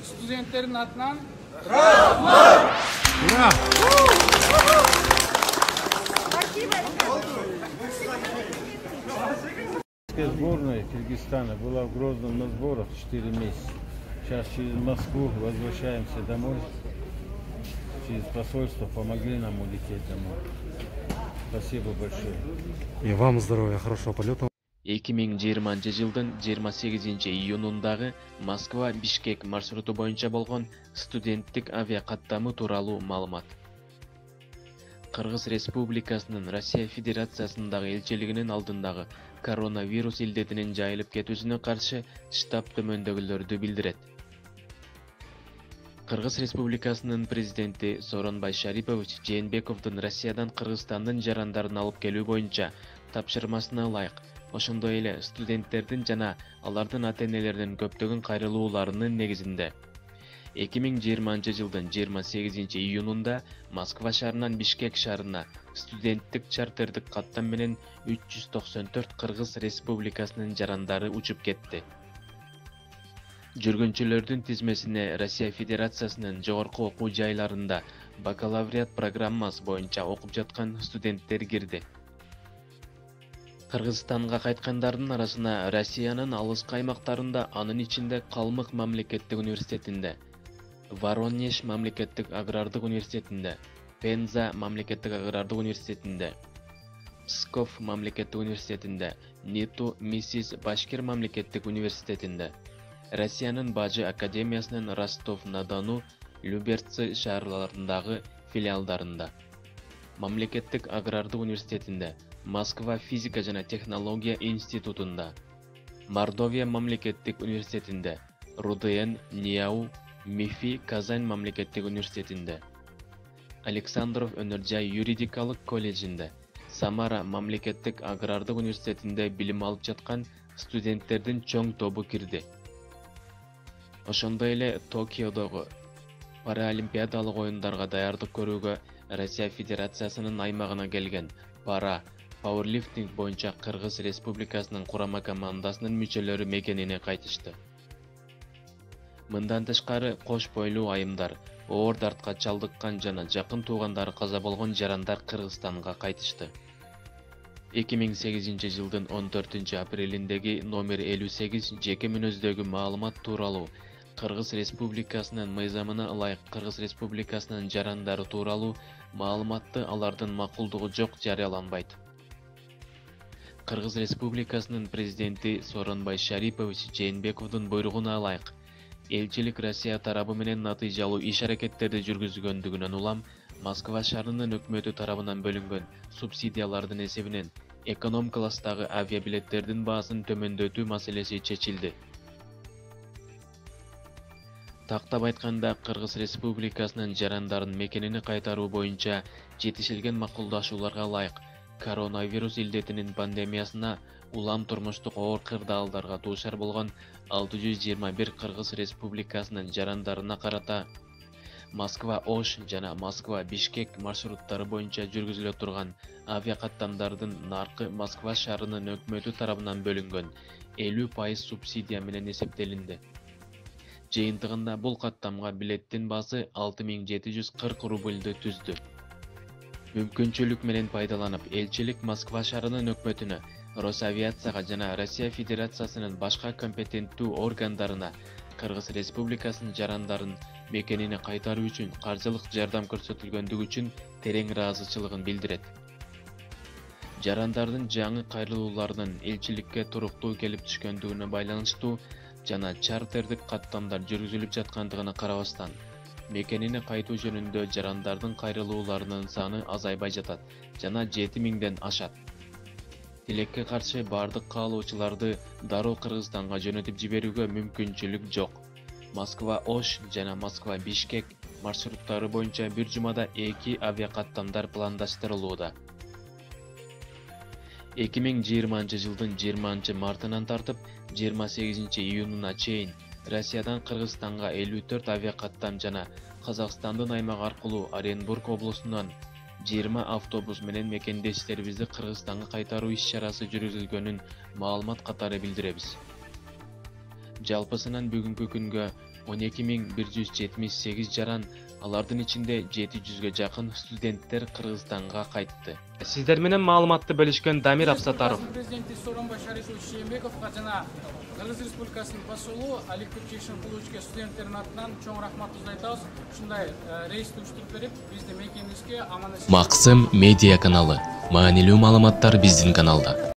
студенттердин атынан Ура! Сборная Киргизстана была в Грозном на сборах 4 месяца. Сейчас через Москву возвращаемся домой. Через посольство помогли нам улететь домой. Спасибо большое. И вам здоровья, хорошего полета. 2020 жылдын 28 июнундагы Москва-Бишкек маршруту боюнча болгон студенттик авиа каттамы тууралуу маалымат. Кыргыз Республикасынын Россия Федерациясындагы элчилигинин алдындагы коронавирус илдетинин жайылып кетүүсүнө каршы штаб төмөндөгүлөрдү билдирет. Кыргыз Республикасынын президенти Сооронбай Шарипович Жээнбековдун Россиядан Кыргызстандын жарандарын алып келүү боюнча тапшырмасына ылайык, ошондой эле студенттердин жана алардын ата-энелеринин көптөгөн кайрылууларынын негизинде 2020 жылдын 28 июнунда Москва шаарынан Бишкек шаарына студенттик чартердик каттам менен 394 Кыргыз Республикасынын жарандары учуп кетти. Жүргүнчүлөрдүн тизмесине Россия Федерациясынын жогорку окуу жайларында бакалавриат программасы боюнча окуп жаткан студенттер кирди. Кыргызстанга кайткандардын арасына Россиянын алыскы аймактарында, анын ичинде Калмык мамлекеттик университетинде, Воронеж мамлекеттик агрардык университетинде, Пенза мамлекеттик агрардык университетинде, Псков мамлекеттик университетинде, Ниту Миссис Башкир мамлекеттик университетинде, Россиянын Бажы академиясынын Ростов-на-Дону, Люберцы шаарларындагы филиалдарында, мамлекеттик агрардык университетинде, Москва физика жана технология институтунда, Мордовия мамлекеттик университетинде, РУДН, НИАУ, МИФИ Казань мамлекеттик университетинде, Александров Өнөржай юридикалык колледжинде, Самара мамлекеттик агрардык университетинде билим алып жаткан студенттердин чоң тобу кирди. Ошондой эле Токиодогу параолимпиадалык оюндарга даярдык көрүүгө Россия Федерациясынын аймагына келген пауэрлифтинг боюнча Кыргыз Республикасынын курама командасынын мүчөлөрү мекенине кайтышты. Мындан тышкары кош бойлуу айымдар, оор дартка чалдыккан жана жакын туугандары каза болгон жарандар Кыргызстанга кайтышты. 2008 жылдын 14 апрелиндеги номер 58 жеке мүнөздөгү маалымат тууралуу Кыргыз Республикасынын мыйзамына ылайык Кыргыз Республикасынын жарандары тууралуу маалыматты алардын макулдугу жок жарыяланбайт. Кыргыз Республикасынын президенти Сооронбай Шарипович Жээнбековдун буйругуна ылайык элчилик Россия тарабы менен натыйжалуу иш-аракеттерди жүргүзгөндүгүнөн улам Москва шаарынын өкмөтү тарабынан бөлүнгөн субсидиялардын эсебинен эконом класстагы авиабилеттердин баасын төмөндөтүү маселеси чечилди. Тактап айтканда, Кыргыз Республикасынын жарандарын мекенине кайтаруу боюнча жетишилген макулдашууларга ылайык коронавирус илдетинин пандемиясына улам турмуштук оор кырдаалдарга дуушар болгон 621 Кыргыз Республикасынын жарандарына карата Москва-Ош жана Москва-Бишкек маршруттары боюнча жүргүзүлө турган авиакаттамдардын наркы Москва шаарынын өкмөтү тарабынан бөлүнгөн 50% субсидия менен эсептелинди. Жыйынтыгында бул каттамга билеттин баасы 6740 рубльды түздү. Мүмкүнчүлүк менен пайдаланып, элчилик Москва шаарынын өкмөтүнө, Росавиацияга жана Россия Федерациясынын башка компетенттүү органдарына Кыргыз Республикасынын жарандарын мекенине кайтаруу үчүн каржылык жардам көрсөтүлгөндүгү үчүн терең ыраазычылыгын билдирет. Жарандардын жаңы кайрылууларынын элчиликке туруктуу келип түшкөндүгүнө байланыштуу жана чартердик каттамдар жүргүзүлүп жаткандыгына карабастан, мекенине кайтуу жөнүндө жарандардын кайрылууларынын саны азайбай жатат жана 7000ден ашат. Тилекке каршы бардык каалоочуларды дароо Кыргызстанга жөнөтүп жиберүүгө мүмкүнчүлүк жок. Москва-Ош жана Москва-Бишкек маршруттары боюнча бир жумада 2 авиакаттамдар пландаштырылууда. 2020 жылдын 20 мартынан тартып 28 июнуна чейин Россиядан Кыргызстанга 54 авиакаттам жана Казакстандын аймагы аркылуу Оренбург облусунан 20 автобус менен мекендештерибизди Кыргызстанга кайтаруу иш-чарасы жүргүзүлгөнүн маалымат катары билдиребиз. Жалпысынан бүгүнкү күнгө 12178 жаран, алардын ичинде 700-ге жакын студенттер Кыргызстанга кайтты. Сиздер менен маалыматты бөлүшкөн Дамир Абсатаров. Президенти Сооронбай Шарипович Жээнбековго жана Кыргыз Республикасынын посолу Алик Күчешин Кулучке студенттердин атынан чоң рахматыбызды айтабыз. Ушундай рейсти уштуруп берип, биздин мекенибизге аман-эсен. Максым медиа каналы. Маанилүү маалыматтар биздин каналда.